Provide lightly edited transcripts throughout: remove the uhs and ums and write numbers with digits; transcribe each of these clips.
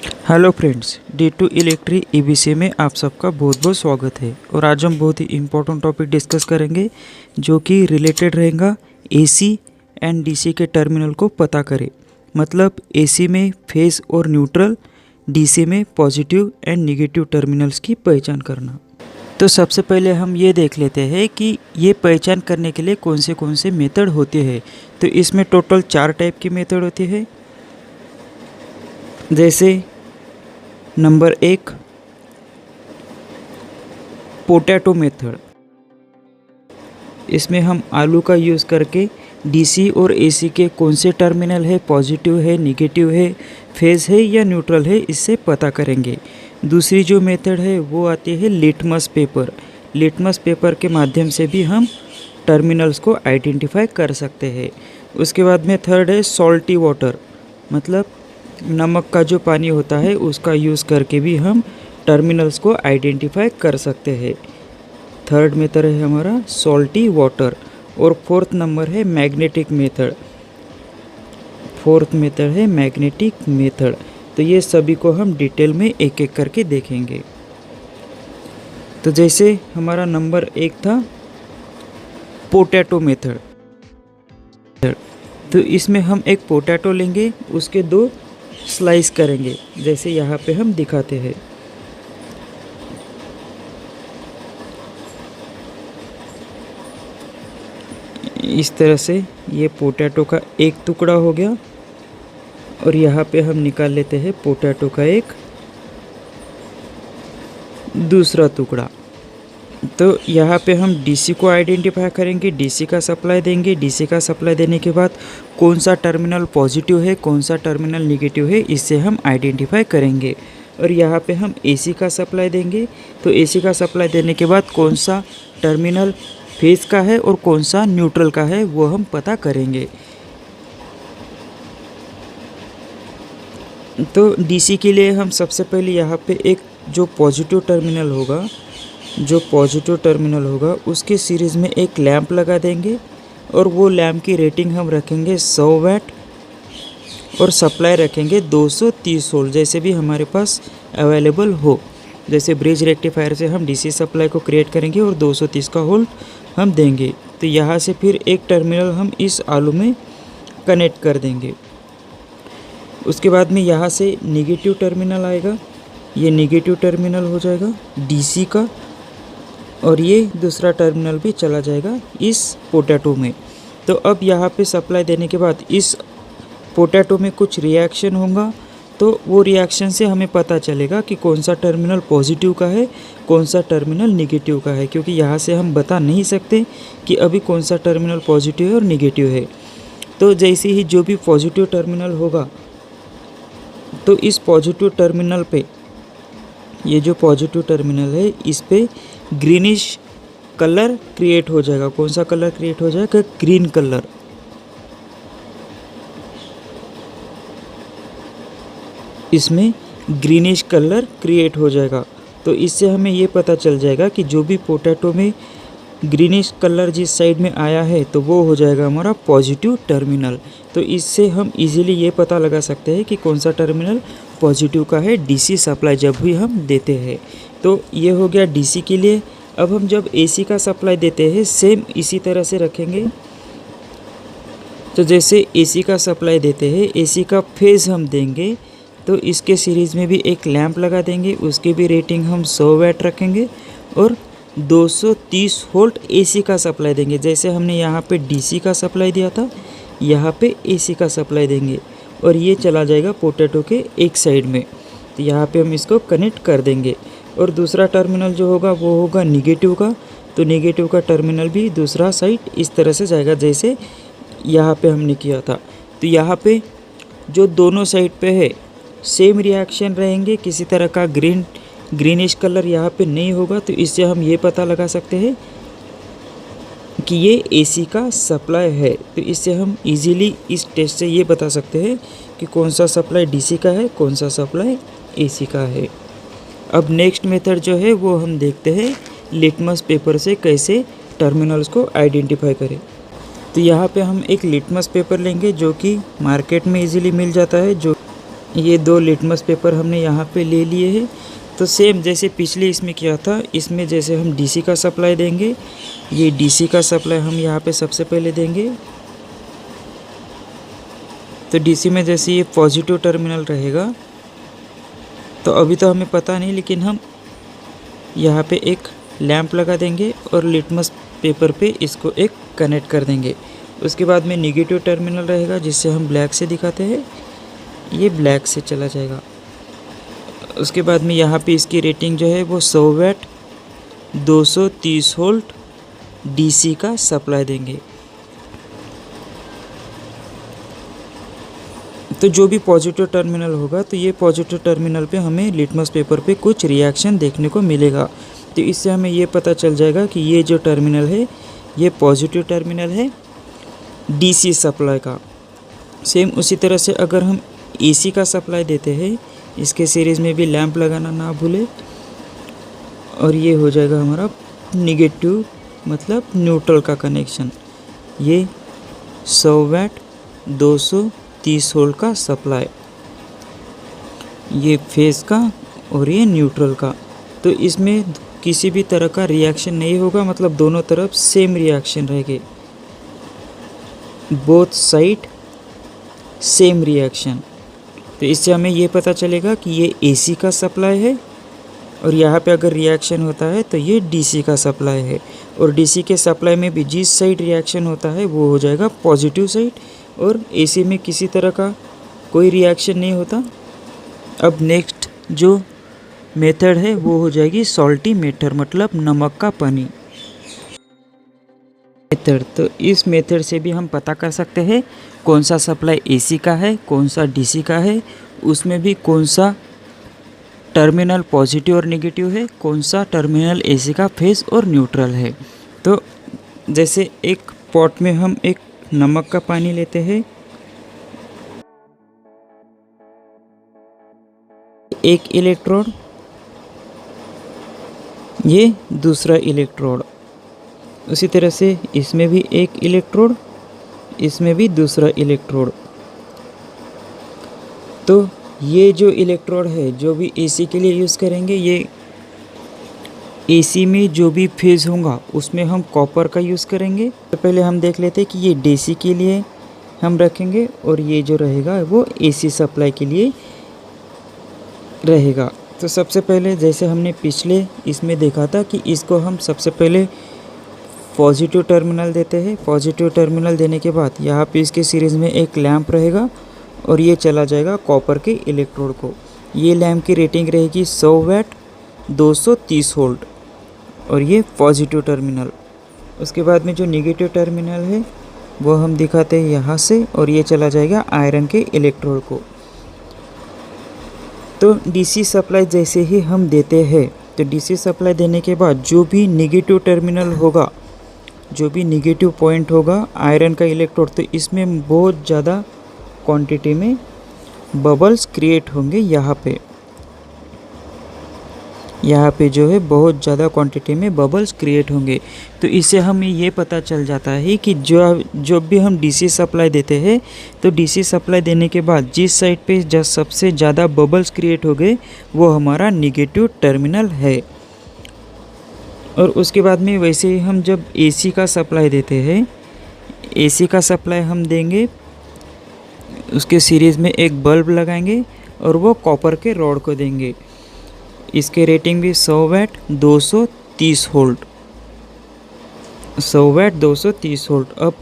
Hello friends, D2 electric EBC में आप सबका बहुत बहुत स्वागत है। और आज हम बहुत ही इम्पोर्टेंट टॉपिक डिस्कस करेंगे जो कि रिलेटेड रहेगा AC एंड DC के टर्मिनल को पता करें। मतलब AC में फेस और न्यूट्रल, DC में पॉजिटिव एंड नेगेटिव टर्मिनल्स की पहचान करना। तो सबसे पहले हम ये देख लेते हैं कि ये पहचान करने के लिए कौन से मेथड होते हैं। तो इसमें टोटल 4 टाइप की मेथड होती है। जैसे नंबर 1 पोटैटो मेथड। इसमें हम आलू का यूज़ करके DC और AC के कौन से टर्मिनल है, पॉजिटिव है, नेगेटिव है, फेज है या न्यूट्रल है, इससे पता करेंगे। दूसरी जो मेथड है वो आती है लिटमस पेपर। लिटमस पेपर के माध्यम से भी हम टर्मिनल्स को आइडेंटिफाई कर सकते हैं। उसके बाद में थर्ड है सॉल्टी वाटर, मतलब नमक का जो पानी होता है उसका यूज़ करके भी हम टर्मिनल्स को आइडेंटिफाई कर सकते हैं। थर्ड मेथड है हमारा सॉल्टी वाटर। और फोर्थ नंबर है मैग्नेटिक मेथड। फोर्थ मेथड है मैग्नेटिक मेथड। तो ये सभी को हम डिटेल में एक एक करके देखेंगे। तो जैसे हमारा नंबर 1 था पोटैटो मेथड। तो इसमें हम एक पोटैटो लेंगे, उसके 2 स्लाइस करेंगे जैसे यहाँ पे हम दिखाते हैं। इस तरह से ये पोटैटो का एक टुकड़ा हो गया और यहाँ पे हम निकाल लेते हैं पोटैटो का एक दूसरा टुकड़ा। तो यहाँ पे हम DC को आइडेंटिफाई करेंगे, DC का सप्लाई देंगे। DC का सप्लाई देने के बाद कौन सा टर्मिनल पॉजिटिव है, कौन सा टर्मिनल नेगेटिव है, इससे हम आइडेंटिफाई करेंगे। और यहाँ पे हम AC का सप्लाई देंगे। तो AC का सप्लाई देने के बाद कौन सा टर्मिनल फेज का है और कौन सा न्यूट्रल का है वो हम पता करेंगे। तो DC के लिए हम सबसे पहले यहाँ पे एक जो पॉजिटिव टर्मिनल होगा उसके सीरीज़ में एक लैंप लगा देंगे और वो लैंप की रेटिंग हम रखेंगे 100 वाट और सप्लाई रखेंगे 230 वोल्ट, जैसे भी हमारे पास अवेलेबल हो। जैसे ब्रिज रेक्टिफायर से हम DC सप्लाई को क्रिएट करेंगे और 230 का वोल्ट हम देंगे। तो यहाँ से फिर एक टर्मिनल हम इस आलू में कनेक्ट कर देंगे। उसके बाद में यहाँ से नेगेटिव टर्मिनल आएगा, ये नेगेटिव टर्मिनल हो जाएगा DC का, और ये दूसरा टर्मिनल भी चला जाएगा इस पोटैटो में। तो अब यहाँ पे सप्लाई देने के बाद इस पोटैटो में कुछ रिएक्शन होगा, तो वो रिएक्शन से हमें पता चलेगा कि कौन सा टर्मिनल पॉजिटिव का है, कौन सा टर्मिनल नेगेटिव का है, क्योंकि यहाँ से हम बता नहीं सकते कि अभी कौन सा टर्मिनल पॉजिटिव है और नेगेटिव है। तो जैसे ही जो भी पॉजिटिव टर्मिनल होगा तो इस पॉजिटिव टर्मिनल पे, ये जो पॉजिटिव टर्मिनल है इस पे ग्रीनिश कलर क्रिएट हो जाएगा। कौन सा कलर क्रिएट हो जाएगा? Green colour. इसमें ग्रीनिश कलर क्रिएट हो जाएगा। तो इससे हमें ये पता चल जाएगा कि जो भी पोटैटो में ग्रीनिश कलर जिस साइड में आया है तो वो हो जाएगा हमारा पॉजिटिव टर्मिनल। तो इससे हम इजीली ये पता लगा सकते हैं कि कौन सा टर्मिनल पॉजिटिव का है DC सप्लाई जब भी हम देते हैं। तो ये हो गया DC के लिए। अब हम जब AC का सप्लाई देते हैं सेम इसी तरह से रखेंगे। तो जैसे AC का सप्लाई देते हैं, AC का फेज हम देंगे, तो इसके सीरीज़ में भी एक लैंप लगा देंगे, उसकी भी रेटिंग हम 100 वाट रखेंगे और 230 वोल्ट AC का सप्लाई देंगे। जैसे हमने यहाँ पे DC का सप्लाई दिया था, यहाँ पे AC का सप्लाई देंगे और ये चला जाएगा पोटैटो के एक साइड में। तो यहाँ पे हम इसको कनेक्ट कर देंगे और दूसरा टर्मिनल जो होगा वो होगा नेगेटिव का। तो नेगेटिव का टर्मिनल भी दूसरा साइड इस तरह से जाएगा जैसे यहाँ पे हमने किया था। तो यहाँ पे जो दोनों साइड पे है सेम रिएक्शन रहेंगे, किसी तरह का ग्रीनिश कलर यहाँ पे नहीं होगा। तो इससे हम ये पता लगा सकते हैं कि ये AC का सप्लाई है। तो इससे हम इजीली इस टेस्ट से ये बता सकते हैं कि कौन सा सप्लाई DC का है, कौन सा सप्लाई AC का है। अब नेक्स्ट मेथड जो है वो हम देखते हैं लिटमस पेपर से कैसे टर्मिनल्स को आइडेंटिफाई करें। तो यहाँ पे हम एक लिटमस पेपर लेंगे जो कि मार्केट में इजीली मिल जाता है। जो ये 2 लिटमस पेपर हमने यहाँ पे ले लिए हैं। तो सेम जैसे पिछले इसमें किया था, इसमें जैसे हम डीसी का सप्लाई देंगे, ये डीसी का सप्लाई हम यहाँ पे सबसे पहले देंगे। तो डीसी में जैसे ये पॉजिटिव टर्मिनल रहेगा, तो अभी तो हमें पता नहीं, लेकिन हम यहाँ पे एक लैंप लगा देंगे और लिटमस पेपर पे इसको एक कनेक्ट कर देंगे। उसके बाद में निगेटिव टर्मिनल रहेगा, जिससे हम ब्लैक से दिखाते हैं, ये ब्लैक से चला जाएगा। उसके बाद में यहाँ पे इसकी रेटिंग जो है वो 100 वाट 230 वोल्ट डीसी का सप्लाई देंगे। तो जो भी पॉजिटिव टर्मिनल होगा, तो ये पॉजिटिव टर्मिनल पे हमें लिटमस पेपर पे कुछ रिएक्शन देखने को मिलेगा। तो इससे हमें ये पता चल जाएगा कि ये जो टर्मिनल है ये पॉजिटिव टर्मिनल है डीसी सप्लाई का। सेम उसी तरह से अगर हम एसी का सप्लाई देते हैं, इसके सीरीज़ में भी लैंप लगाना ना भूले, और ये हो जाएगा हमारा निगेटिव मतलब न्यूट्रल का कनेक्शन। ये 100 वाट 230 वोल्ट का सप्लाई, ये फेस का और ये न्यूट्रल का। तो इसमें किसी भी तरह का रिएक्शन नहीं होगा, मतलब दोनों तरफ सेम रिएक्शन रहेंगे, बोथ साइड सेम रिएक्शन। तो इससे हमें ये पता चलेगा कि ये एसी का सप्लाई है, और यहाँ पे अगर रिएक्शन होता है तो ये डीसी का सप्लाई है। और डीसी के सप्लाई में भी जिस साइड रिएक्शन होता है वो हो जाएगा पॉजिटिव साइड, और एसी में किसी तरह का कोई रिएक्शन नहीं होता। अब नेक्स्ट जो मेथड है वो हो जाएगी सॉल्टी मेथड, मतलब नमक का पानी मेथड। तो इस मेथड से भी हम पता कर सकते हैं कौन सा सप्लाई एसी का है, कौन सा डीसी का है, उसमें भी कौन सा टर्मिनल पॉजिटिव और नेगेटिव है, कौन सा टर्मिनल एसी का फेस और न्यूट्रल है। तो जैसे एक पॉट में हम एक नमक का पानी लेते हैं, एक इलेक्ट्रोड, ये दूसरा इलेक्ट्रोड, उसी तरह से इसमें भी एक इलेक्ट्रोड, इसमें भी दूसरा इलेक्ट्रोड। तो ये जो इलेक्ट्रोड है जो भी एसी के लिए यूज़ करेंगे, ये एसी में जो भी फेज होगा उसमें हम कॉपर का यूज़ करेंगे। तो पहले हम देख लेते हैं कि ये डीसी के लिए हम रखेंगे, और ये जो रहेगा वो एसी सप्लाई के लिए रहेगा। तो सबसे पहले जैसे हमने पिछले इसमें देखा था कि इसको हम सबसे पहले पॉजिटिव टर्मिनल देते हैं। पॉजिटिव टर्मिनल देने के बाद यहाँ पे इसके सीरीज़ में एक लैंप रहेगा, और ये चला जाएगा कॉपर के इलेक्ट्रोड को। ये लैंप की रेटिंग रहेगी 100 वाट 230 वोल्ट, और ये पॉजिटिव टर्मिनल। उसके बाद में जो नेगेटिव टर्मिनल है वो हम दिखाते हैं यहाँ से, और ये चला जाएगा आयरन के इलेक्ट्रोड को। तो डीसी सप्लाई जैसे ही हम देते हैं, तो डीसी सप्लाई देने के बाद जो भी नेगेटिव टर्मिनल होगा, जो भी नेगेटिव पॉइंट होगा आयरन का इलेक्ट्रोड, तो इसमें बहुत ज़्यादा क्वांटिटी में बबल्स क्रिएट होंगे। यहाँ पे जो है बहुत ज़्यादा क्वांटिटी में बबल्स क्रिएट होंगे। तो इससे हमें ये पता चल जाता है कि जो भी हम डीसी सप्लाई देते हैं, तो डीसी सप्लाई देने के बाद जिस साइड पे जब सबसे ज़्यादा बबल्स क्रिएट हो गए वो हमारा नेगेटिव टर्मिनल है। और उसके बाद में वैसे ही हम जब एसी का सप्लाई देते हैं, एसी का सप्लाई हम देंगे, उसके सीरीज़ में एक बल्ब लगाएंगे और वो कॉपर के रॉड को देंगे। इसके रेटिंग भी 100 वाट 230 वोल्ट, 100 वाट 230 वोल्ट। अब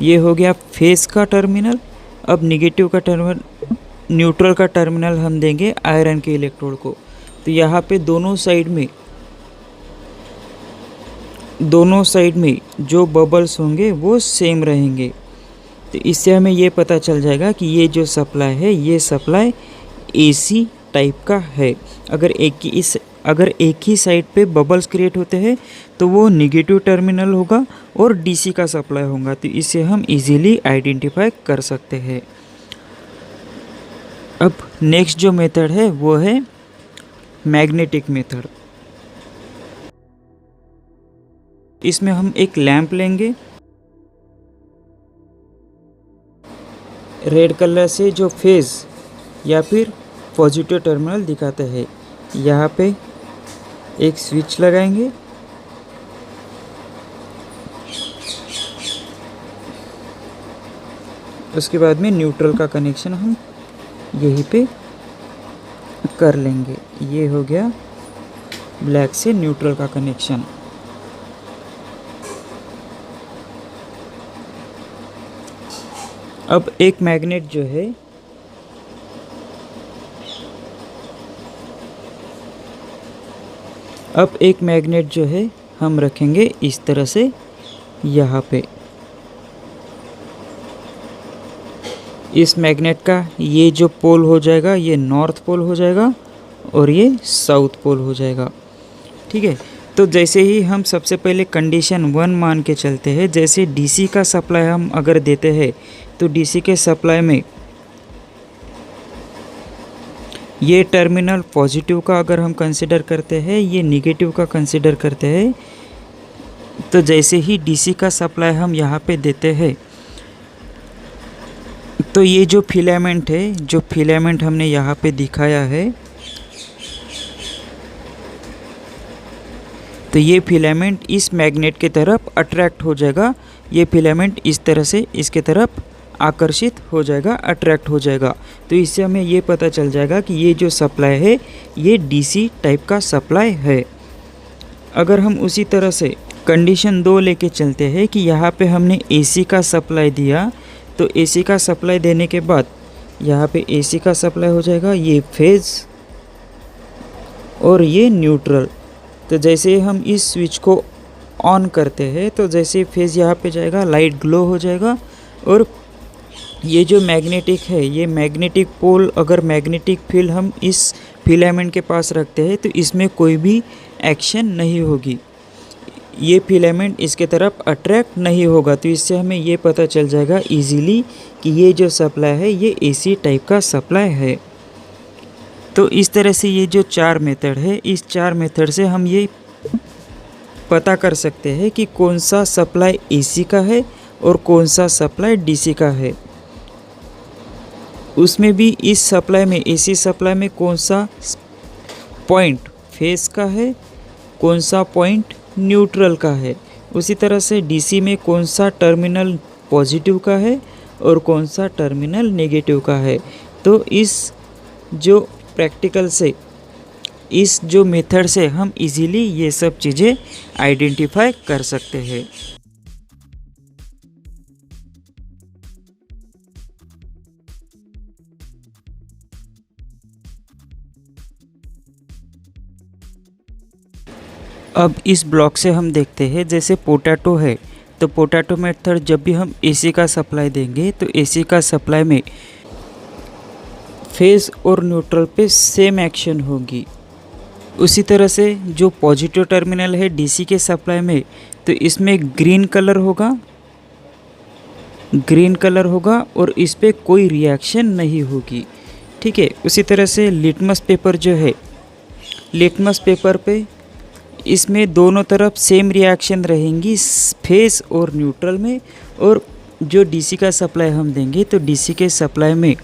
ये हो गया फेस का टर्मिनल। अब निगेटिव का टर्मिनल, न्यूट्रल का टर्मिनल हम देंगे आयरन के इलेक्ट्रोड को। तो यहाँ पे दोनों साइड में जो बबल्स होंगे वो सेम रहेंगे। तो इससे हमें ये पता चल जाएगा कि ये जो सप्लाई है ये सप्लाई एसी टाइप का है। अगर एक ही साइड पे बबल्स क्रिएट होते हैं तो वो नेगेटिव टर्मिनल होगा और डीसी का सप्लाई होगा। तो इसे हम इजीली आइडेंटिफाई कर सकते हैं। अब नेक्स्ट जो मेथड है वो है मैग्नेटिक मेथड। इसमें हम एक लैंप लेंगे, रेड कलर से जो फेज या फिर पॉजिटिव टर्मिनल दिखाता है। यहाँ पे एक स्विच लगाएंगे, उसके बाद में न्यूट्रल का कनेक्शन हम यहीं पे कर लेंगे। ये हो गया ब्लैक से न्यूट्रल का कनेक्शन। अब एक मैग्नेट जो है हम रखेंगे इस तरह से यहाँ पे। इस मैग्नेट का ये जो पोल हो जाएगा ये नॉर्थ पोल हो जाएगा और ये साउथ पोल हो जाएगा। ठीक है, तो जैसे ही हम सबसे पहले कंडीशन 1 मान के चलते हैं, जैसे डीसी का सप्लाई हम अगर देते हैं तो डीसी के सप्लाई में ये टर्मिनल पॉजिटिव का अगर हम कंसिडर करते हैं, ये निगेटिव का कंसिडर करते हैं, तो जैसे ही डीसी का सप्लाई हम यहाँ पे देते हैं तो ये जो फिलामेंट है, जो फिलामेंट हमने यहाँ पे दिखाया है, तो ये फिलामेंट इस मैग्नेट के तरफ अट्रैक्ट हो जाएगा। ये फिलामेंट इस तरह से इसके तरफ आकर्षित हो जाएगा, अट्रैक्ट हो जाएगा। तो इससे हमें ये पता चल जाएगा कि ये जो सप्लाई है ये डीसी टाइप का सप्लाई है। अगर हम उसी तरह से कंडीशन 2 लेके चलते हैं कि यहाँ पे हमने एसी का सप्लाई दिया, तो एसी का सप्लाई देने के बाद यहाँ पे एसी का सप्लाई हो जाएगा, ये फेज और ये न्यूट्रल। तो जैसे हम इस स्विच को ऑन करते हैं तो जैसे फेज यहाँ पे जाएगा, लाइट ग्लो हो जाएगा, और ये जो मैग्नेटिक है, ये मैग्नेटिक पोल, अगर मैग्नेटिक फील्ड हम इस फिलामेंट के पास रखते हैं तो इसमें कोई भी एक्शन नहीं होगी, ये फिलामेंट इसके तरफ अट्रैक्ट नहीं होगा। तो इससे हमें ये पता चल जाएगा इजीली कि ये जो सप्लाई है ये एसी टाइप का सप्लाई है। तो इस तरह से ये जो 4 मेथड है, इस 4 मेथड से हम ये पता कर सकते हैं कि कौन सा सप्लाई एसी का है और कौन सा सप्लाई डीसी का है। उसमें भी इस सप्लाई में, एसी सप्लाई में कौन सा पॉइंट फेस का है, कौन सा पॉइंट न्यूट्रल का है। उसी तरह से डीसी में कौन सा टर्मिनल पॉजिटिव का है और कौन सा टर्मिनल नेगेटिव का है। तो इस जो प्रैक्टिकल से, इस जो मेथड से हम इजीली ये सब चीज़ें आइडेंटिफाई कर सकते हैं। अब इस ब्लॉक से हम देखते हैं, जैसे पोटैटो है तो पोटैटो मेथड जब भी हम एसी का सप्लाई देंगे तो एसी का सप्लाई में फेज और न्यूट्रल पे सेम एक्शन होगी। उसी तरह से जो पॉजिटिव टर्मिनल है डीसी के सप्लाई में, तो इसमें ग्रीन कलर होगा और इस पे कोई रिएक्शन नहीं होगी। ठीक है, उसी तरह से लिटमस पेपर जो है, लिटमस पेपर पे इसमें दोनों तरफ सेम रिएक्शन रहेंगी फेस और न्यूट्रल में। और जो डीसी का सप्लाई हम देंगे तो डीसी के सप्लाई में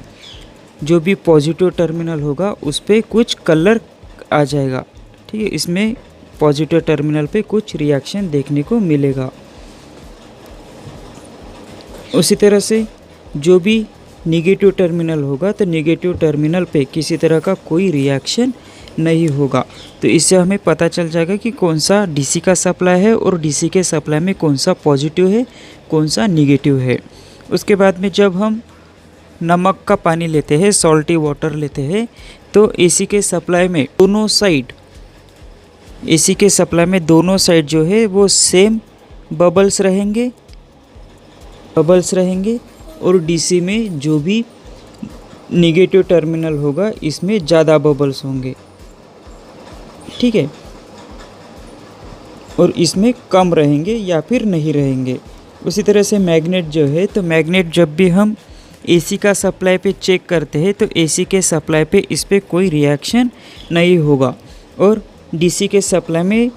जो भी पॉजिटिव टर्मिनल होगा उस पर कुछ कलर आ जाएगा। ठीक है, इसमें पॉजिटिव टर्मिनल पे कुछ रिएक्शन देखने को मिलेगा। उसी तरह से जो भी निगेटिव टर्मिनल होगा तो निगेटिव टर्मिनल पे किसी तरह का कोई रिएक्शन नहीं होगा। तो इससे हमें पता चल जाएगा कि कौन सा डीसी का सप्लाई है और डीसी के सप्लाई में कौन सा पॉजिटिव है, कौन सा निगेटिव है। उसके बाद में जब हम नमक का पानी लेते हैं, सॉल्टी वाटर लेते हैं, तो एसी के सप्लाई में दोनों साइड, एसी के सप्लाई में दोनों साइड जो है वो सेम बबल्स रहेंगे और डीसी में जो भी निगेटिव टर्मिनल होगा इसमें ज़्यादा बबल्स होंगे। ठीक है, और इसमें कम रहेंगे या फिर नहीं रहेंगे। उसी तरह से मैग्नेट जो है, तो मैग्नेट जब भी हम एसी का सप्लाई पे चेक करते हैं तो एसी के सप्लाई पे इस पर कोई रिएक्शन नहीं होगा, और डीसी के सप्लाई में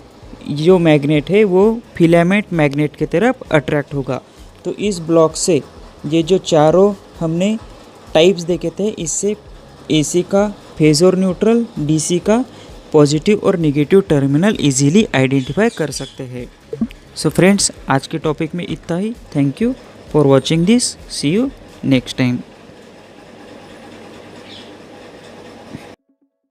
जो मैग्नेट है वो फिलामेंट मैग्नेट की तरफ अट्रैक्ट होगा। तो इस ब्लॉक से ये जो चारों हमने टाइप्स देखे थे, इससे AC का फेज और न्यूट्रल, DC का पॉजिटिव और नेगेटिव टर्मिनल इजीली आइडेंटिफाई कर सकते हैं। सो फ्रेंड्स, आज के टॉपिक में इतना ही। Thank you for watching this. See you next time.